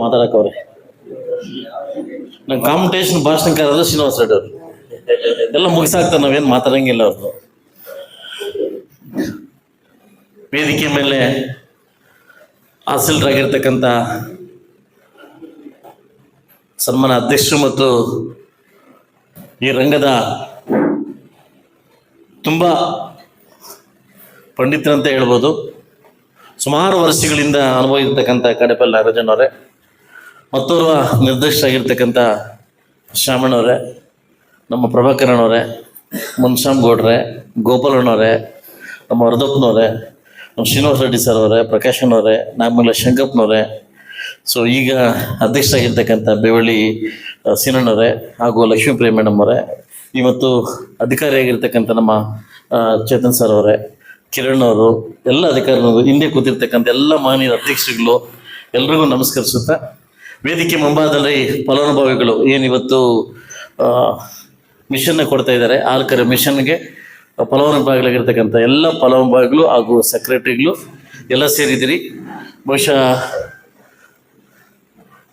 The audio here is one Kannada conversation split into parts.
ಮಾತಾಡಕವ್ರೆ ನಂಗೆ ಕಾಂಪಿಟೇಷನ್ ಭಾಷಣಕಾರರು ಶ್ರೀನಿವಾಸ ರೆಡ್ಡಿ ಅವರು ಎಲ್ಲ ಮುಗಿಸಾಕ್ತಾರೆ, ನಾವೇನು ಮಾತಾಡಂಗಿಲ್ಲ ಅವ್ರದ್ದು. ವೇದಿಕೆ ಮೇಲೆ ಆಸೀನರಾಗಿರ್ತಕ್ಕಂಥ ಸನ್ಮಾನ ಅಧ್ಯಕ್ಷರು ಮತ್ತು ಈ ರಂಗದ ತುಂಬ ಪಂಡಿತರಂತ ಹೇಳ್ಬೋದು, ಸುಮಾರು ವರ್ಷಗಳಿಂದ ಅನುಭವ ಇರ್ತಕ್ಕಂಥ ಕಡೆಪಲ್ಲಿ ನಾಗರಾಜಣ್ಣವರೇ, ಮತ್ತೋರ್ವ ನಿರ್ದೇಶಕರಾಗಿರ್ತಕ್ಕಂಥ ಶ್ಯಾಮಣ್ಣವರೇ, ನಮ್ಮ ಪ್ರಭಾಕರಣ್ಣವರೇ, ಮುನ್ಶ್ಯಾಮ್ ಗೌಡ್ರೆ, ಗೋಪಾಲಣ್ಣವರೇ, ನಮ್ಮ ವರದಪ್ಪನವರೇ, ನಮ್ಮ ಶ್ರೀನಿವಾಸ ರೆಡ್ಡಿ ಸರ್ ಅವರೇ, ಪ್ರಕಾಶಣ್ಣವರೇ, ನಾಗಮಂಗಲ ಶಂಕಪ್ಪನವರೇ, ಸೊ ಈಗ ಅಧ್ಯಕ್ಷರಾಗಿರ್ತಕ್ಕಂಥ ಬೆವಳ್ಳಿ ಸೀನಣ್ಣವರೇ ಹಾಗೂ ಲಕ್ಷ್ಮೀ ಪ್ರಿಯ ಮೇಡಮ್ ಅವರೇ, ಇವತ್ತು ಅಧಿಕಾರಿಯಾಗಿರ್ತಕ್ಕಂಥ ನಮ್ಮ ಚೇತನ್ ಸರ್ ಅವರೇ, ಕಿರಣ್ ಅವರು, ಎಲ್ಲ ಅಧಿಕಾರಿಗಳು, ಹಿಂದೆ ಕೂತಿರ್ತಕ್ಕಂಥ ಎಲ್ಲ ಮಾನ್ಯ ಅಧ್ಯಕ್ಷರುಗಳು ಎಲ್ರಿಗೂ ನಮಸ್ಕರಿಸುತ್ತಾ, ವೇದಿಕೆ ಮುಂಭಾಗದಲ್ಲಿ ಫಲಾನುಭವಿಗಳು ಏನಿವತ್ತು ಮಿಷನ್ನ ಕೊಡ್ತಾ ಇದ್ದಾರೆ, ಆಲ್ಕರೆ ಮಿಷನ್ಗೆ ಫಲಾನುಭವಿಗಳಾಗಿರ್ತಕ್ಕಂಥ ಎಲ್ಲ ಫಲಾನುಭವಿಗಳು ಹಾಗೂ ಸೆಕ್ರೆಟರಿಗಳು ಎಲ್ಲ ಸೇರಿದಿರಿ. ಬಹುಶಃ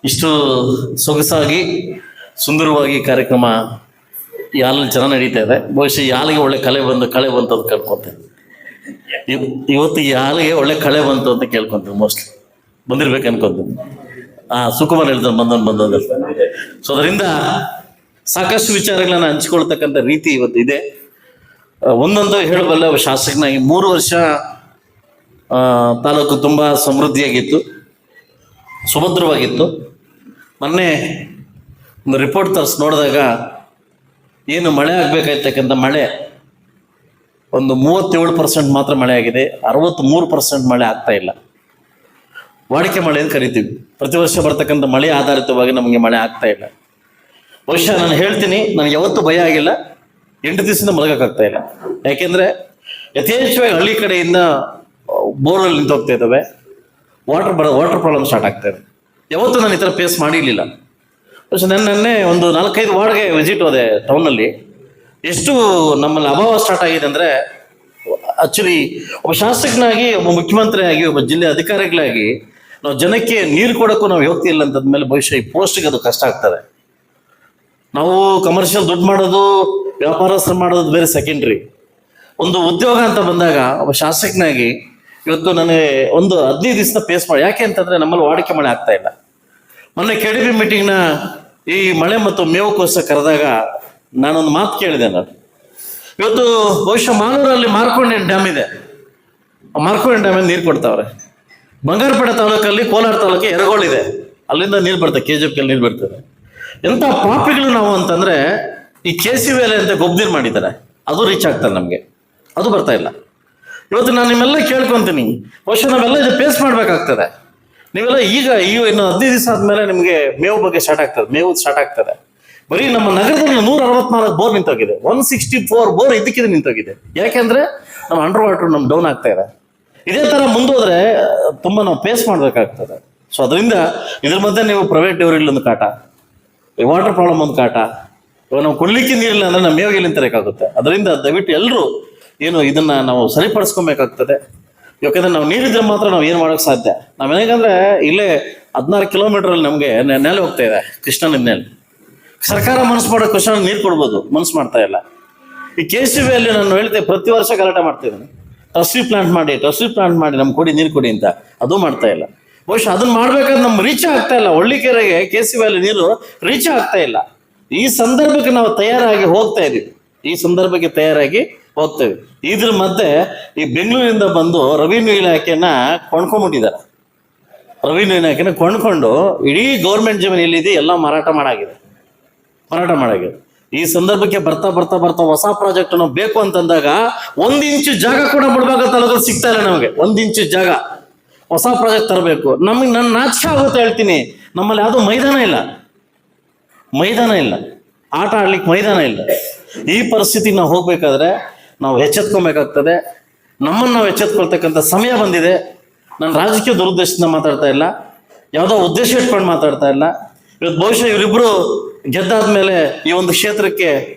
ಇಷ್ಟು ಸೊಗಸಾಗಿ ಸುಂದರವಾಗಿ ಕಾರ್ಯಕ್ರಮ ಯಾಲಲ್ಲಿ ಚೆನ್ನಾಗಿ ನಡೀತಾ ಇದೆ. ಬಹುಶಃ ಯಾಲಿಗೆ ಒಳ್ಳೆ ಕಳೆ ಬಂತು ಅಂತ ಕೇಳ್ಕೊತೇನೆ. ಇವತ್ತು ಯಾಲಿಗೆ ಒಳ್ಳೆ ಕಳೆ ಬಂತು ಅಂತ ಕೇಳ್ಕೊಂತೀವಿ, ಮೋಸ್ಟ್ಲಿ ಬಂದಿರ್ಬೇಕು ಅನ್ಕೊಂತೀನಿ. ಸುಕುಮಾರ್ ಹೇಳ್ತಾರೆ ಬಂದೊಂದು. ಸೊ ಅದರಿಂದ ಸಾಕಷ್ಟು ವಿಚಾರಗಳನ್ನ ಹಂಚ್ಕೊಳ್ತಕ್ಕಂಥ ರೀತಿ ಇವತ್ತು ಇದೆ. ಒಂದೊಂದು ಹೇಳಬಲ್ಲ, ಶಾಸಕನಾಗಿ 3 ವರ್ಷ ತಾಲೂಕು ತುಂಬ ಸಮೃದ್ಧಿಯಾಗಿತ್ತು, ಸುಭದ್ರವಾಗಿತ್ತು. ಮೊನ್ನೆ ಒಂದು ರಿಪೋರ್ಟ್ ತರಿಸಿ ನೋಡಿದಾಗ ಏನು ಮಳೆ ಆಗಬೇಕಾಯ್ತಕ್ಕಂಥ ಮಳೆ ಒಂದು 37% ಮಾತ್ರ ಮಳೆ ಆಗಿದೆ, 63% ಮಳೆ ಆಗ್ತಾ ಇಲ್ಲ. ವಾಡಿಕೆ ಮಳೆ ಅಂತ ಕರಿತೀವಿ, ಪ್ರತಿ ವರ್ಷ ಬರ್ತಕ್ಕಂಥ ಮಳೆ ಆಧಾರಿತವಾಗಿ ನಮಗೆ ಮಳೆ ಆಗ್ತಾ ಇಲ್ಲ. ಬಹುಶಃ ನಾನು ಹೇಳ್ತೀನಿ, ನನಗೆ ಯಾವತ್ತೂ ಭಯ ಆಗಿಲ್ಲ, 8 ದಿವಸದಿಂದ ಮಲಗೋಕ್ಕಾಗ್ತಾ ಇಲ್ಲ. ಯಾಕೆಂದರೆ ಯಥೇಚ್ಛವಾಗಿ ಹಳ್ಳಿ ಕಡೆಯಿಂದ ಬೋರ್ವೆಲ್ ನಿಂತು ಹೋಗ್ತಾ ಇದ್ದಾವೆ, ವಾಟರ್ ಪ್ರಾಬ್ಲಮ್ ಸ್ಟಾರ್ಟ್ ಆಗ್ತಾ ಇದೆ. ಯಾವತ್ತೂ ನಾನು ಈ ಥರ ಫೇಸ್ ಮಾಡಿರಲಿಲ್ಲ. ಬಹುಶಃ ನೆನ್ನೆ ಒಂದು 4-5 ವಾರ್ಡ್ಗೆ ವಿಸಿಟ್ ಹೋದೆ ಟೌನಲ್ಲಿ. ಎಷ್ಟು ನಮ್ಮಲ್ಲಿ ಅಭಾವ ಸ್ಟಾರ್ಟ್ ಆಗಿದೆ ಅಂದರೆ, ಆ್ಯಕ್ಚುಲಿ ಒಬ್ಬ ಶಾಸಕನಾಗಿ, ಒಬ್ಬ ಮುಖ್ಯಮಂತ್ರಿಯಾಗಿ, ಒಬ್ಬ ಜಿಲ್ಲೆ ಅಧಿಕಾರಿಗಳಾಗಿ ನಾವು ಜನಕ್ಕೆ ನೀರು ಕೊಡೋಕ್ಕೂ ನಾವು ಹೋಗ್ತಿಲ್ಲ ಅಂತಂದ್ಮೇಲೆ ಬಹುಶಃ ಈ ಪೋಸ್ಟಿಗೆ ಅದು ಕಷ್ಟ ಆಗ್ತದೆ. ನಾವು ಕಮರ್ಷಿಯಲ್ ದುಡ್ಡು ಮಾಡೋದು, ವ್ಯಾಪಾರಸ್ಥರು ಮಾಡೋದು ಬೇರೆ ಸೆಕೆಂಡ್ರಿ. ಒಂದು ಉದ್ಯೋಗ ಅಂತ ಬಂದಾಗ ಒಬ್ಬ ಶಾಸಕನಾಗಿ ಇವತ್ತು ನನಗೆ ಒಂದು 15 ದಿವಸ ಫೇಸ್ ಮಾಡಿ. ಯಾಕೆ ಅಂತಂದರೆ ನಮ್ಮಲ್ಲಿ ವಾಡಿಕೆ ಮಳೆ ಆಗ್ತಾ ಇಲ್ಲ. ಮೊನ್ನೆ KDP ಮೀಟಿಂಗ್ನ ಈ ಮಳೆ ಮತ್ತು ಮೇವುಕೋಸ್ಕರ ಕರೆದಾಗ ನಾನೊಂದು ಮಾತು ಕೇಳಿದೆ. ನಾನು ಇವತ್ತು ಬಹುಶಃ ಮಾಲೂರಲ್ಲಿ ಮಾರ್ಕೊಂಡೇನು ಡ್ಯಾಮ್ ಇದೆ, ಮಾರ್ಕೊಂಡೇನು ಡ್ಯಾಮಿಂದ ನೀರು ಕೊಡ್ತಾವ್ರೆ. ಬಂಗಾರಪೇಟೆ ತಾಲೂಕಲ್ಲಿ, ಕೋಲಾರ ತಾಲೂಕು ಎರಗೋಳಿದೆ, ಅಲ್ಲಿಂದ ನೀರು ಬರ್ತದೆ, KGFಗೆ ನೀರು ಬರ್ತದೆ. ಎಂಥ ಪಾಪಿಗಳು ನಾವು ಅಂತಂದರೆ, ಈ KCVL ಅಂತ ಗೊಬ್ಬರ ಮಾಡಿದ್ದಾರೆ, ಅದು ರೀಚ್ ಆಗ್ತದೆ ನಮಗೆ, ಅದು ಬರ್ತಾ ಇಲ್ಲ. ಇವತ್ತು ನಾನು ನಿಮ್ಮೆಲ್ಲ ಕೇಳ್ಕೊತೀನಿ, ಬಹುಶಃ ನಾವೆಲ್ಲ ಇದು ಫೇಸ್ ಮಾಡಬೇಕಾಗ್ತದೆ. ನೀವೆಲ್ಲ ಈಗ ಇನ್ನು 15 ದಿವಸ ಆದಮೇಲೆ ನಿಮಗೆ ಮೇವು ಬಗ್ಗೆ ಸ್ಟಾರ್ಟ್ ಆಗ್ತದೆ. ಬರೀ ನಮ್ಮ ನಗರದಲ್ಲಿ 164 ಬೋರ್ ನಿಂತೋಗಿದೆ, 164 ಬೋರ್ ಇದಕ್ಕಿದೆ ನಿಂತೋಗಿದೆ. ಯಾಕೆಂದ್ರೆ ನಮ್ಮ ಅಂಡರ್ ವಾಟರ್ ನಮ್ಗೆ ಡೌನ್ ಆಗ್ತಾ ಇದೆ. ಇದೇ ಥರ ಮುಂದೋದ್ರೆ ತುಂಬ ನಾವು ಫೇಸ್ ಮಾಡಬೇಕಾಗ್ತದೆ. ಸೊ ಅದರಿಂದ ಇದ್ರ ಮಧ್ಯೆ ನೀವು ಪ್ರೈವೇಟ್ ಒಂದು ಕಾಟ, ವಾಟರ್ ಪ್ರಾಬ್ಲಮ್ ಒಂದು ಕಾಟ, ಇವಾಗ ನಾವು ಕುಡ್ಲಿಕ್ಕೆ ನೀರಿಲ್ಲ ಅಂದ್ರೆ ನಮ್ಮ ಮೇವಿಗೆ ನಿಂತರಬೇಕಾಗುತ್ತೆ. ಅದರಿಂದ ದಯವಿಟ್ಟು ಎಲ್ಲರೂ ಏನು ಇದನ್ನ ನಾವು ಸರಿಪಡಿಸ್ಕೊಬೇಕಾಗ್ತದೆ. ಯಾಕಂದ್ರೆ ನಾವು ನೀರಿದ್ರೆ ಮಾತ್ರ ನಾವು ಏನು ಮಾಡೋಕ್ಕೆ ಸಾಧ್ಯ. ನಾವೇನಂದ್ರೆ ಇಲ್ಲೇ 16 ಕಿಲೋಮೀಟರಲ್ಲಿ ನಮಗೆ ನೆಲೆ ಹೋಗ್ತಾ ಇದೆ, ಕೃಷ್ಣನ ನೆಲೆ. ಸರ್ಕಾರ ಮನಸ್ಸು ಮಾಡೋ ಕೃಷ್ಣ ನೀರು ಕೊಡ್ಬೋದು, ಮನಸ್ಸು ಮಾಡ್ತಾ ಇಲ್ಲ. ಈ KCVL ನಾನು ಹೇಳ್ತೇನೆ, ಪ್ರತಿ ವರ್ಷ ಗಲಾಟೆ ಮಾಡ್ತಿದ್ದೀನಿ, ಟರ್ಸಿ ಪ್ಲಾಂಟ್ ಮಾಡಿ ನಮ್ಗೆ ಕೊಡಿ, ನೀರು ಕೊಡಿ ಅಂತ. ಅದು ಮಾಡ್ತಾ ಇಲ್ಲ. ಬಹುಶಃ ಅದನ್ನ ಮಾಡ್ಬೇಕಾದ್ರೆ ನಮ್ಗೆ ರೀಚ್ ಆಗ್ತಾ ಇಲ್ಲ, ಒಳ್ಳಿಕೆರೆಗೆ KCVL ನೀರು ರೀಚ್ ಆಗ್ತಾ ಇಲ್ಲ. ಈ ಸಂದರ್ಭಕ್ಕೆ ನಾವು ತಯಾರಾಗಿ ಹೋಗ್ತಾ ಇದೀವಿ, ಇದ್ರ ಮಧ್ಯೆ ಈ ಬೆಂಗಳೂರಿಂದ ಬಂದು ರೆವಿನ್ಯೂ ಇಲಾಖೆನ ಕೊಂಡ್ಕೊಂಡ್ಬಿಟ್ಟಿದ್ದಾರೆ. ಕೊಂಡ್ಕೊಂಡು ಇಡೀ ಗೌರ್ಮೆಂಟ್ ಜಮೀನು ಎಲ್ಲಿದೆ ಎಲ್ಲ ಮಾರಾಟ ಮಾಡಾಗಿದೆ. ಈ ಸಂದರ್ಭಕ್ಕೆ ಬರ್ತಾ ಹೊಸ ಪ್ರಾಜೆಕ್ಟ್ ನಾವು ಬೇಕು ಅಂತಂದಾಗ 1 ಇಂಚು ಜಾಗ ಕೂಡ ಮುಳಬಾಗ ತಾಲೂಕಲ್ಲಿ ಸಿಗ್ತಾ ಇಲ್ಲ ನಮಗೆ. 1 ಇಂಚು ಜಾಗ ಹೊಸ ಪ್ರಾಜೆಕ್ಟ್ ತರಬೇಕು. ನನ್ನ ನಾಚಿಕೆ ಆಗುತ್ತೆ ಹೇಳ್ತೀನಿ. ನಮ್ಮಲ್ಲಿ ಯಾವುದೋ ಮೈದಾನ ಇಲ್ಲ, ಆಟ ಆಡ್ಲಿಕ್ಕೆ ಮೈದಾನ ಇಲ್ಲ. ಈ ಪರಿಸ್ಥಿತಿಗೆ ನಾವು ಹೋಗ್ಬೇಕಾದ್ರೆ ನಾವು ಎಚ್ಚೆತ್ಕೊಬೇಕಾಗ್ತದೆ. ನಮ್ಮನ್ನು ನಾವು ಎಚ್ಚೆತ್ಕೊಳ್ತಕ್ಕಂಥ ಸಮಯ ಬಂದಿದೆ. ನಾನು ರಾಜಕೀಯ ದುರುದ್ದೇಶದಿಂದ ಮಾತಾಡ್ತಾ ಇಲ್ಲ, ಯಾವುದೋ ಉದ್ದೇಶ ಇಟ್ಕೊಂಡು ಮಾತಾಡ್ತಾ ಇಲ್ಲ. ಇವತ್ತು ಬಹುಶಃ ಇವರಿಬ್ಬರು ಗೆದ್ದಾದ್ಮೇಲೆ ಈ ಒಂದು ಕ್ಷೇತ್ರಕ್ಕೆ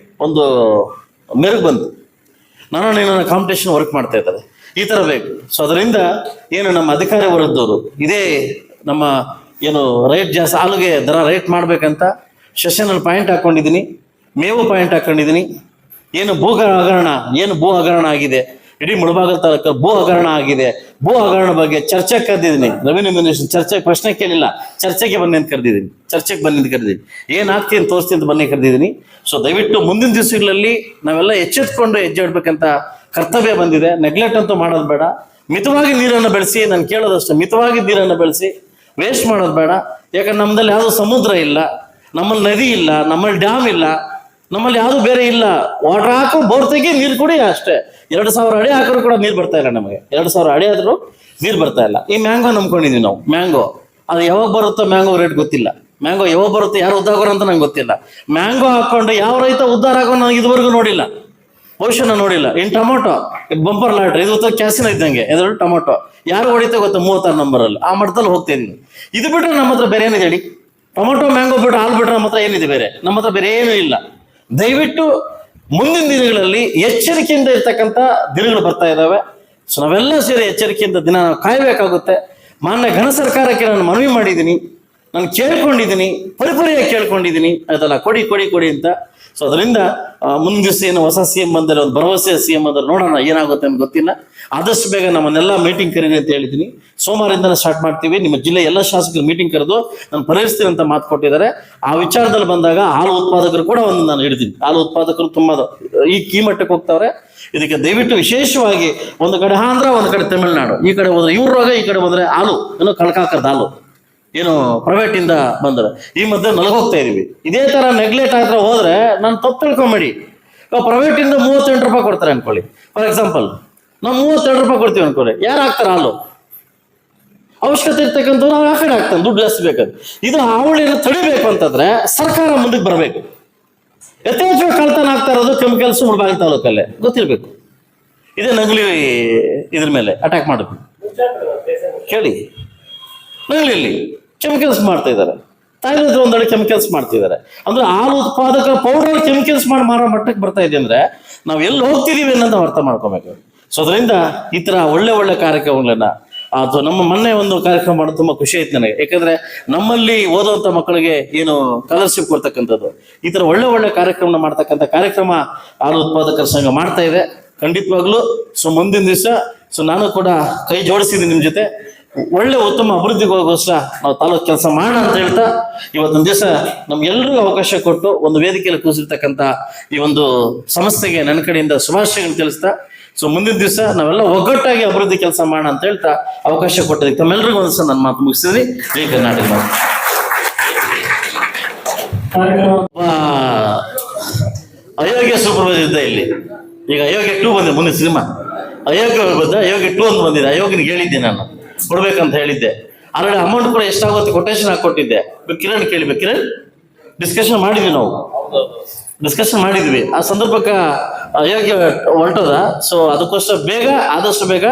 ಒಂದು ಮೆರುಗು ಬಂತು. ನೀನು ಕಾಂಪಿಟೇಷನ್ ವರ್ಕ್ ಮಾಡ್ತಾ ಇದ್ದಾರೆ, ಈ ಥರ ಬೇಕು. ಸೊ ಅದರಿಂದ ಏನು ನಮ್ಮ ಅಧಿಕಾರಿ ವರ್ಗದವರು, ಇದೇ ನಮ್ಮ ಏನು ರೇಟ್ ಜಾಸ್ತಿ, ಹಾಲಿಗೆ ದರ ರೇಟ್ ಮಾಡ್ಬೇಕಂತ ಸೆಷನಲ್ಲಿ ಪಾಯಿಂಟ್ ಹಾಕೊಂಡಿದ್ದೀನಿ, ಮೇವು ಪಾಯಿಂಟ್ ಹಾಕೊಂಡಿದ್ದೀನಿ. ಏನು ಭೂ ಹಗರಣ ಆಗಿದೆ, ಇಡೀ ಮುಳಬಾಗಿಲು ತಾಲೂಕಲ್ಲಿ ಭೂ ಹಗರಣ ಆಗಿದೆ. ಭೂ ಹಗರಣ ಬಗ್ಗೆ ಚರ್ಚೆಗೆ ಕರೆದಿದ್ದೀನಿ. ರೆವಿನ್ಯೂ ಮಿನಿಸ್ಟರ್ ಚರ್ಚೆಗೆ ಪ್ರಶ್ನೆ ಕೇಳಿಲ್ಲ, ಚರ್ಚೆಗೆ ಬನ್ನಿ ಅಂತ ಕರೆದಿದ್ದೀನಿ. ಏನಾಗ್ತಿ ಅಂತ ತೋರಿಸ್ತೀನಿ ಅಂತ ಬನ್ನಿ ಕರೆದಿದ್ದೀನಿ. ಸೊ ದಯವಿಟ್ಟು ಮುಂದಿನ ದಿವಸಗಳಲ್ಲಿ ನಾವೆಲ್ಲ ಎಚ್ಚೆತ್ಕೊಂಡು ಹೆಜ್ಜೆ ಇಡಬೇಕಂತ ಕರ್ತವ್ಯ ಬಂದಿದೆ. ನೆಗ್ಲೆಕ್ಟ್ ಅಂತೂ ಮಾಡೋದು ಬೇಡ. ಮಿತವಾಗಿ ನೀರನ್ನು ಬೆಳೆಸಿ, ನಾನು ಕೇಳೋದಷ್ಟೇ, ಮಿತವಾಗಿ ನೀರನ್ನು ಬೆಳೆಸಿ, ವೇಸ್ಟ್ ಮಾಡೋದು ಬೇಡ. ಯಾಕಂದ್ರೆ ನಮ್ಮದಲ್ಲಿ ಯಾವುದೋ ಸಮುದ್ರ ಇಲ್ಲ, ನಮ್ಮಲ್ಲಿ ನದಿ ಇಲ್ಲ, ನಮ್ಮಲ್ಲಿ ಡ್ಯಾಮ್ ಇಲ್ಲ, ನಮ್ಮಲ್ಲಿ ಯಾವುದು ಬೇರೆ ಇಲ್ಲ. ವಾಟರ್ ಹಾಕು, ಬೋರ್ ತೆಗಿ, ನೀರು ಕುಡಿ, ಅಷ್ಟೇ. 2000 ಅಡಿ ಹಾಕಿದ್ರು ಕೂಡ ನೀರು ಬರ್ತಾ ಇಲ್ಲ ನಮಗೆ. 2000 ಅಡಿ ಆದರೂ ನೀರು ಬರ್ತಾ ಇಲ್ಲ. ಈ ಮ್ಯಾಂಗೋ ನಂಬ್ಕೊಂಡಿದೀವಿ ನಾವು. ಮ್ಯಾಂಗೋ ಅದು ಯಾವಾಗ ಬರುತ್ತೋ ಮ್ಯಾಂಗೋ ರೇಟ್ ಗೊತ್ತಿಲ್ಲ. ಮ್ಯಾಂಗೋ ಯಾವಾಗ ಬರುತ್ತೆ, ಯಾರು ಉದ್ದಾಗೋರು ಅಂತ ನಂಗೆ ಗೊತ್ತಿಲ್ಲ. ಮ್ಯಾಂಗೋ ಹಾಕೊಂಡು ಯಾವ ರೈತ ಉದ್ದಾರ ಆಗೋ ನಾನು ಇದುವರೆಗೂ ನೋಡಿಲ್ಲ, ಬಹುಶಃ ನಾನು ನೋಡಿಲ್ಲ. ಇನ್ನು ಟೊಮೊಟೊ ಬಂಪರ್ ಲಾಟ್ರಿ, ಇದು ಕ್ಯಾಸಿನ ಇದ್ದಂಗೆ. ಎದುರು ಟೊಮೊಟೊ ಯಾರು ಹೊಡಿತಾ ಗೊತ್ತಾ, 36 ನಂಬರಲ್ಲಿ ಆ ಮಟ್ಟದಲ್ಲಿ ಹೋಗ್ತಾ ಇದ್ದೀನಿ. ಇದು ಬಿಟ್ಟರೆ ನಮ್ಮ ಹತ್ರ ಬೇರೆ ಏನಿದೆ ಹೇಳಿ? ಟೊಮೊಟೊ ಮ್ಯಾಂಗೋ ಬಿಟ್ಟರೆ, ಹಾಲು ಬಿಟ್ಟರೆ ನಮ್ಮ ಹತ್ರ ಏನಿದೆ ಬೇರೆ? ನಮ್ಮ ಹತ್ರ ಬೇರೆ ಏನೂ ಇಲ್ಲ. ದಯವಿಟ್ಟು ಮುಂದಿನ ದಿನಗಳಲ್ಲಿ ಎಚ್ಚರಿಕೆಯಿಂದ ಇರ್ತಕ್ಕಂಥ ದಿನಗಳು ಬರ್ತಾ ಇದ್ದಾವೆ. ಸೊ ನಾವೆಲ್ಲ ಸೇರಿ ಎಚ್ಚರಿಕೆಯಿಂದ ದಿನ ನಾವು ಕಾಯಬೇಕಾಗುತ್ತೆ. ಮಾನ್ಯ ಘನ ಸರ್ಕಾರಕ್ಕೆ ನಾನು ಮನವಿ ಮಾಡಿದ್ದೀನಿ, ನಾನು ಕೇಳ್ಕೊಂಡಿದ್ದೀನಿ, ಪರಿಪರಿಯಾಗಿ ಕೇಳ್ಕೊಂಡಿದ್ದೀನಿ, ಅದೆಲ್ಲ ಕೊಡಿ ಅಂತ. ಸೊ ಅದರಿಂದ ಮುಂದಿನ ದಿವಸ ಏನು ಹೊಸ CM ಬಂದರೆ, ಒಂದು ಭರವಸೆ CM ಬಂದರೆ ನೋಡೋಣ ಏನಾಗುತ್ತೆ ಅಂತ ಗೊತ್ತಿಲ್ಲ. ಆದಷ್ಟು ಬೇಗ ನಮ್ಮನ್ನೆಲ್ಲ ಮೀಟಿಂಗ್ ಕರೀರಿ ಅಂತ ಹೇಳಿದ್ದೀನಿ. ಸೋಮವಾರದಿಂದನೇ ಸ್ಟಾರ್ಟ್ ಮಾಡ್ತೀವಿ. ನಿಮ್ಮ ಜಿಲ್ಲೆ ಎಲ್ಲ ಶಾಸಕರು ಮೀಟಿಂಗ್ ಕರೆದು ನಾನು ಪರಿಹರಿಸ್ತೀನಿ ಅಂತ ಮಾತು ಕೊಟ್ಟಿದ್ದಾರೆ. ಆ ವಿಚಾರದಲ್ಲಿ ಬಂದಾಗ ಹಾಲು ಉತ್ಪಾದಕರು ಕೂಡ ಒಂದು ನಾನು ಹಿಡಿತೀನಿ. ಹಾಲು ಉತ್ಪಾದಕರು ತುಂಬ ಈ ಮಟ್ಟಕ್ಕೆ ಹೋಗ್ತಾವ್ರೆ. ಇದಕ್ಕೆ ದಯವಿಟ್ಟು ವಿಶೇಷವಾಗಿ ಒಂದು ಕಡೆ ಆಂಧ್ರ, ಒಂದು ಕಡೆ ತಮಿಳುನಾಡು, ಈ ಕಡೆ ಹೋದ್ರೆ ಇವ್ರ ರೋಗ, ಈ ಕಡೆ ಹೋದ್ರೆ ಹಾಲು ಏನೋ ಕಳ್ಕಾಕದ ಹಾಲು ಏನು ಪ್ರೈವೇಟ್ ಇಂದ ಬಂದ್ರೆ ಈ ಮಧ್ಯೆ ನಲಗೋಗ್ತಾ ಇದೀವಿ. ಇದೇ ತರ ನೆಗ್ಲೆಕ್ಟ್ ಆದ್ರೆ ಹೋದ್ರೆ ನಾನು ತಪ್ಪು ತಿಳ್ಕೊಂಬೇಡಿ. ಪ್ರೈವೇಟ್ ಇಂದ 38 ರೂಪಾಯಿ ಕೊಡ್ತಾರೆ ಅನ್ಕೊಳ್ಳಿ. ಫಾರ್ ಎಕ್ಸಾಂಪಲ್ ನಾವು 32 ರೂಪಾಯಿ ಕೊಡ್ತೀವಿ ಅನ್ಕೊಳ್ಳಿ. ಯಾರು ಹಾಕ್ತಾರೆ ಹಾಲು? ಅವಶ್ಯಕತೆ ಇರ್ತಕ್ಕಂಥ ನಾವು ಆ ಕಡೆ ಹಾಕ್ತಾನೆ, ದುಡ್ಡು ಜಾಸ್ತಿ ಬೇಕಾದ್ರೆ. ಇದು ಹಾವಳಿಯನ್ನು ತಡಿಬೇಕು ಅಂತಂದ್ರೆ ಸರ್ಕಾರ ಮುಂದಕ್ಕೆ ಬರಬೇಕು. ಯಥೇಚ್ಛವಾಗಿ ಕಳ್ತನ ಆಗ್ತಾ ಇರೋದು ಕೆಮಿಕಲ್ಸ್ ಮುಳಬಾಗಿಲು ತಾಲೂಕಲ್ಲೇ ಗೊತ್ತಿರ್ಬೇಕು. ಇದೇ ನಗಲಿ ಇದ್ರ ಮೇಲೆ ಅಟ್ಯಾಕ್ ಮಾಡಬೇಕು. ಕೇಳಿ, ನಗಲಿಯಲ್ಲಿ ಕೆಮಿಕಲ್ಸ್ ಮಾಡ್ತಾ ಇದ್ದಾರೆ. ತಾಯಿದ ಒಂದೆರಡು ಕೆಮಿಕಲ್ಸ್ ಮಾಡ್ತಿದ್ದಾರೆ. ಅಂದ್ರೆ ಹಾಲು ಉತ್ಪಾದಕ ಪೌಡರ್ ಕೆಮಿಕಲ್ಸ್ ಮಾಡಿ ಮಾರೋ ಮಟ್ಟಕ್ಕೆ ಬರ್ತಾ ಇದೆ ಅಂದ್ರೆ ನಾವು ಎಲ್ಲಿ ಹೋಗ್ತಿದೀವಿ ಅನ್ನೋದು ಅರ್ಥ ಮಾಡ್ಕೋಬೇಕು. ಸೊ ಅದರಿಂದ ಈ ತರ ಒಳ್ಳೆ ಕಾರ್ಯಕ್ರಮಗಳನ್ನ, ಅದು ನಮ್ಮ ಮೊನ್ನೆ ಒಂದು ಕಾರ್ಯಕ್ರಮ ಮಾಡೋದು ತುಂಬಾ ಖುಷಿ ಆಯ್ತು ನನಗೆ. ಯಾಕಂದ್ರೆ ನಮ್ಮಲ್ಲಿ ಓದುವಂತ ಮಕ್ಕಳಿಗೆ ಏನು ಸ್ಕಾಲರ್ಶಿಪ್ ಕೊಡ್ತಕ್ಕಂಥದ್ದು, ಈ ತರ ಒಳ್ಳೆ ಕಾರ್ಯಕ್ರಮ ಮಾಡ್ತಕ್ಕಂಥ ಕಾರ್ಯಕ್ರಮ ಹಾಲು ಉತ್ಪಾದಕರ ಸಂಘ ಮಾಡ್ತಾ ಇದೆ ಖಂಡಿತವಾಗ್ಲು. ಸೊ ಮುಂದಿನ ದಿವಸ ನಾನು ಕೂಡ ಕೈ ಜೋಡಿಸಿದ್ದೀನಿ ನಿಮ್ಮ ಜೊತೆ. ಒಳ್ಳೆ ಉತ್ತಮ ಅಭಿವೃದ್ಧಿಗೋಸ್ಕರ ನಾವು ತಾಲೂಕು ಕೆಲಸ ಮಾಡೋಣ ಅಂತ ಹೇಳ್ತಾ, ಇವತ್ತೊಂದು ದಿವಸ ನಮ್ಗೆಲ್ರಿಗೂ ಅವಕಾಶ ಕೊಟ್ಟು ಒಂದು ವೇದಿಕೆಯಲ್ಲಿ ಕೂಸಿರ್ತಕ್ಕಂಥ ಈ ಒಂದು ಸಂಸ್ಥೆಗೆ ನನ್ನ ಕಡೆಯಿಂದ ಶುಭಾಶಯಗಳು ತಿಳಿಸ್ತಾ, ಸೊ ಮುಂದಿನ ದಿವಸ ನಾವೆಲ್ಲ ಒಗ್ಗಟ್ಟಾಗಿ ಅಭಿವೃದ್ಧಿ ಕೆಲಸ ಮಾಡೋಣ ಅಂತ ಹೇಳ್ತಾ ಅವಕಾಶ ಕೊಟ್ಟದಕ್ಕೆ ತಮ್ಮೆಲ್ಲರಿಗೂ ಒಂದು ಸಲ ನನ್ನ ಮಾತು ಮುಗಿಸಿದ್ರಿ. ಜೈ ಕರ್ನಾಟಕ. ಅಯೋಗ್ಯ ಸೂಪರ್ವೈಸರ್ ಇದ್ದ ಇಲ್ಲಿ. ಈಗ ಅಯೋಗ್ಯ 2 ಬಂದಿದೆ, ಮುಂದೆ ಸಿನಿಮಾ ಅಯೋಗ್ಯ ಬಂದ, ಅಯೋಗ್ಯ 2 ಅಂತ ಬಂದಿದೆ. ಅಯೋಗ್ಯನಿಗೆ ಹೇಳಿದ್ದೆ ನಾನು ಕೊಡ್ಬೇಕಂತ ಹೇಳಿದ್ದೆ. ಆಲ್ರೆಡಿ ಅಮೌಂಟ್ ಕೂಡ ಎಷ್ಟಾಗುತ್ತೆ ಕೊಟೇಶನ್ ಹಾಕೊಟ್ಟಿದ್ದೆ. ಕಿರಣ್ ಕೇಳಿಬೇಕು. ಕಿರಣ್ ಡಿಸ್ಕಷನ್ ಮಾಡಿದ್ವಿ ಆ ಸಂದರ್ಭಕ್ಕೆ ಅಯೋಗ್ಯ ಹೊರಟೋದ. ಸೊ ಅದಕ್ಕೋಸ್ಕರ ಆದಷ್ಟು ಬೇಗ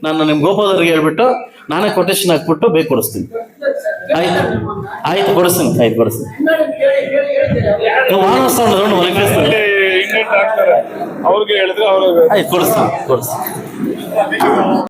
ನಾನು ನಿಮ್ ಗೋಪಾಲವ್ರಿಗೆ ಹೇಳ್ಬಿಟ್ಟು ನಾನೇ ಕೊಟೇಶನ್ ಹಾಕ್ಬಿಟ್ಟು ಬೇಗ ಕೊಡಿಸ್ತೀನಿ. ಆಯ್ತು ಕೊಡಿಸ್ತೀನಿ. ಆಯ್ತು ಕೊಡಿಸ್ತೀನಿ.